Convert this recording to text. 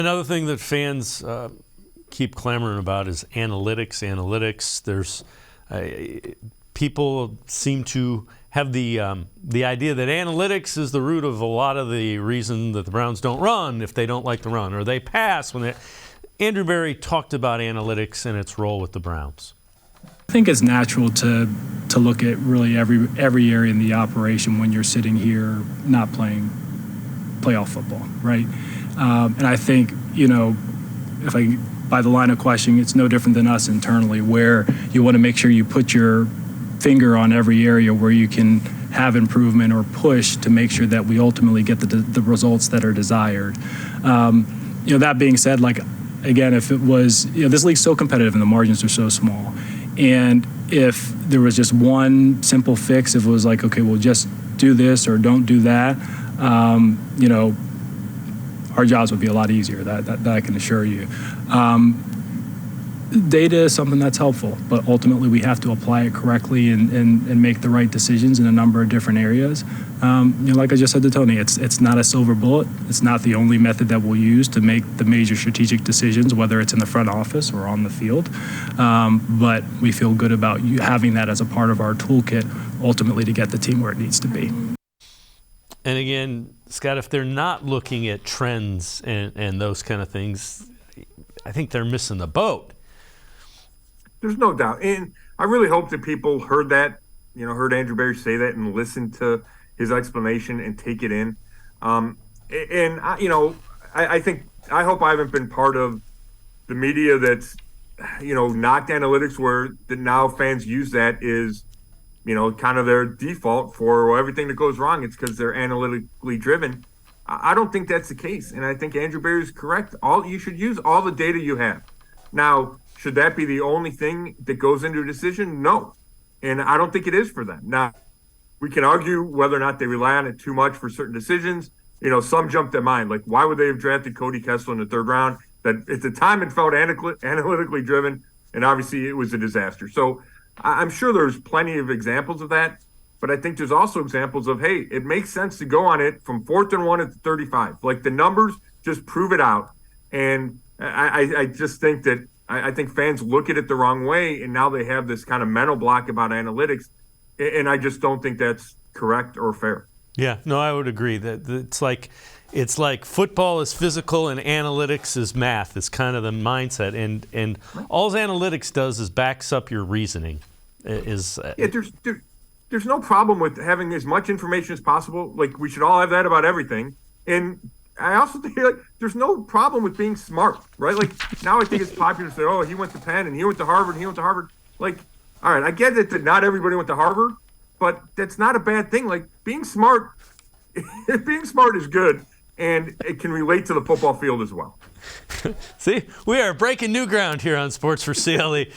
Another thing that fans keep clamoring about is analytics. There's people seem to have the idea that analytics is the root of a lot of the reason that the Browns don't run if they don't like the run, or they pass when they. Andrew Berry talked about analytics and its role with the Browns. I think it's natural to look at really every area in the operation when you're sitting here not playing playoff football, right? And I think, if by the line of questioning, it's no different than us internally, where you want to make sure you put your finger on every area where you can have improvement or push to make sure that we ultimately get the results that are desired. That being said, again, if it was, this league's so competitive and the margins are so small. And if there was just one simple fix, if it was like, okay, well, just do this or don't do that, our jobs would be a lot easier. That I can assure you. Data is something that's helpful, but ultimately we have to apply it correctly and make the right decisions in a number of different areas. Like I just said to Tony, it's not a silver bullet. It's not the only method that we'll use to make the major strategic decisions, whether it's in the front office or on the field. But we feel good about having that as a part of our toolkit, ultimately to get the team where it needs to be. And again, Scott, if they're not looking at trends and those kind of things, I think they're missing the boat. There's no doubt. And I really hope that people heard that, heard Andrew Berry say that and listened to his explanation and take it in. I hope I haven't been part of the media that's, knocked analytics, where now fans use that is, kind of their default for everything that goes wrong. It's because they're analytically driven. I don't think that's the case. And I think Andrew Berry is correct. You should use all the data you have. Now, should that be the only thing that goes into a decision? No. And I don't think it is for them. Now, we can argue whether or not they rely on it too much for certain decisions. Some jump to mind. Like, why would they have drafted Cody Kessler in the third round? That at the time it felt analytically driven, and obviously it was a disaster. So I'm sure there's plenty of examples of that. But I think there's also examples of, hey, it makes sense to go on it from 4th and 1 at the 35. Like, the numbers just prove it out. And I just think that I think fans look at it the wrong way, and now they have this kind of mental block about analytics, and I just don't think that's correct or fair. Yeah, no, I would agree that it's like football is physical and analytics is math. It's kind of the mindset, and all analytics does is backs up your reasoning. There's no problem with having as much information as possible. Like, we should all have that about everything, and I also think there's no problem with being smart, right? Like, now I think it's popular to say, oh, he went to Penn and he went to Harvard and he went to Harvard. Like, all right, I get it that not everybody went to Harvard, but that's not a bad thing. Like, being smart is good, and it can relate to the football field as well. See, we are breaking new ground here on Sports4CLE.